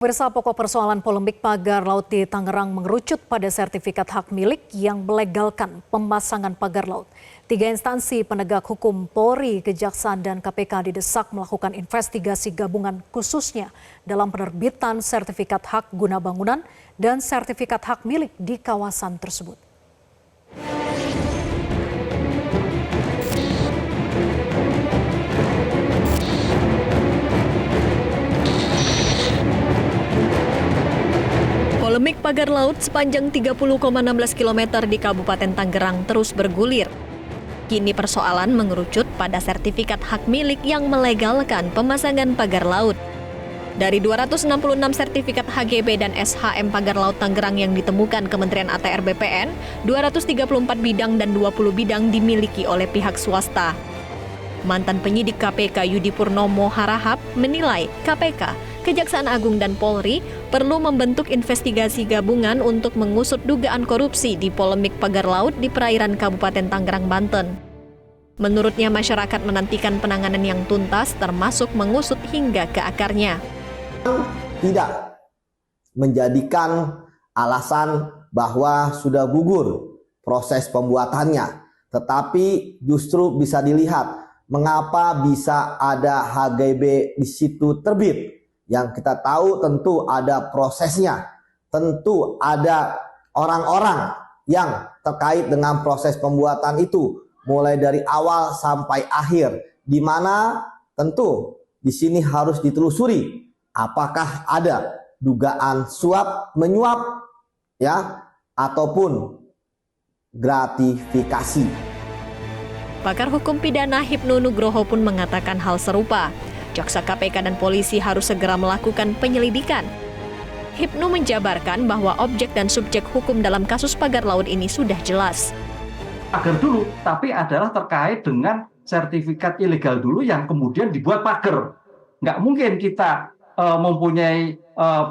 Pemirsa, pokok persoalan polemik pagar laut di Tangerang mengerucut pada sertifikat hak milik yang melegalkan pemasangan pagar laut. 3 instansi penegak hukum Polri, Kejaksaan, dan KPK didesak melakukan investigasi gabungan khususnya dalam penerbitan sertifikat hak guna bangunan dan sertifikat hak milik di kawasan tersebut. Polemik pagar laut sepanjang 30,16 km di Kabupaten Tangerang terus bergulir. Kini persoalan mengerucut pada sertifikat hak milik yang melegalkan pemasangan pagar laut. Dari 266 sertifikat HGB dan SHM pagar laut Tangerang yang ditemukan Kementerian ATR BPN, 234 bidang dan 20 bidang dimiliki oleh pihak swasta. Mantan penyidik KPK Yudi Purnomo Harahap menilai KPK, Kejaksaan Agung dan Polri perlu membentuk investigasi gabungan untuk mengusut dugaan korupsi di polemik pagar laut di perairan Kabupaten Tangerang, Banten. Menurutnya masyarakat menantikan penanganan yang tuntas termasuk mengusut hingga ke akarnya. Tidak menjadikan alasan bahwa sudah gugur proses pembuatannya, tetapi justru bisa dilihat mengapa bisa ada HGB di situ terbit. Yang kita tahu tentu ada prosesnya, tentu ada orang-orang yang terkait dengan proses pembuatan itu, mulai dari awal sampai akhir, di mana tentu di sini harus ditelusuri apakah ada dugaan suap menyuap ya ataupun gratifikasi. Pakar hukum pidana Hipnu Nugroho pun mengatakan hal serupa. Jaksa KPK dan polisi harus segera melakukan penyelidikan. Hipnu menjabarkan bahwa objek dan subjek hukum dalam kasus pagar laut ini sudah jelas. Pagar dulu, tapi adalah terkait dengan sertifikat ilegal dulu yang kemudian dibuat pagar. Nggak mungkin kita mempunyai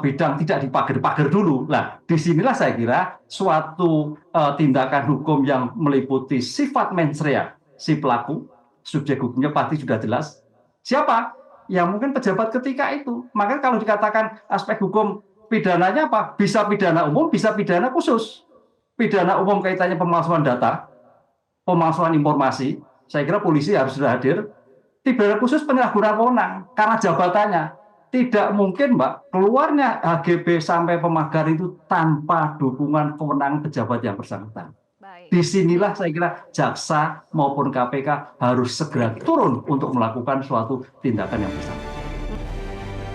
bidang tidak dipagar-pagar dulu. Nah, disinilah saya kira suatu tindakan hukum yang meliputi sifat mens rea si pelaku, subjek hukumnya pasti sudah jelas. Siapa? Yang mungkin pejabat ketika itu. Maka kalau dikatakan aspek hukum pidananya apa? Bisa pidana umum, bisa pidana khusus. Pidana umum kaitannya pemalsuan data, pemalsuan informasi, saya kira polisi harus sudah hadir. Pidana khusus penyalahgunaan wewenang karena jabatannya. Tidak mungkin, Mbak, keluarnya HGB sampai pemagar itu tanpa dukungan kewenangan pejabat yang bersangkutan. Disinilah saya kira jaksa maupun KPK harus segera turun untuk melakukan suatu tindakan yang besar.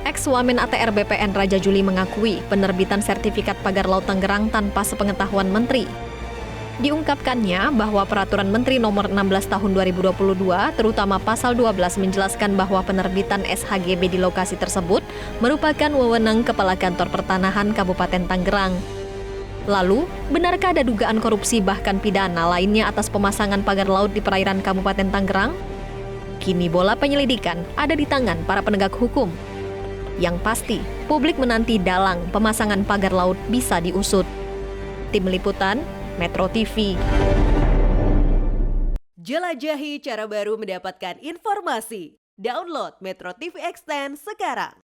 Ex-Wamen ATR BPN Raja Juli mengakui penerbitan sertifikat pagar laut Tangerang tanpa sepengetahuan Menteri. Diungkapkannya bahwa Peraturan Menteri Nomor 16 Tahun 2022, terutama Pasal 12 menjelaskan bahwa penerbitan SHGB di lokasi tersebut merupakan wewenang Kepala Kantor Pertanahan Kabupaten Tangerang. Lalu, benarkah ada dugaan korupsi bahkan pidana lainnya atas pemasangan pagar laut di perairan Kabupaten Tangerang? Kini bola penyelidikan ada di tangan para penegak hukum. Yang pasti, publik menanti dalang pemasangan pagar laut bisa diusut. Tim Liputan, Metro TV. Jelajahi cara baru mendapatkan informasi. Download Metro TV Extend sekarang.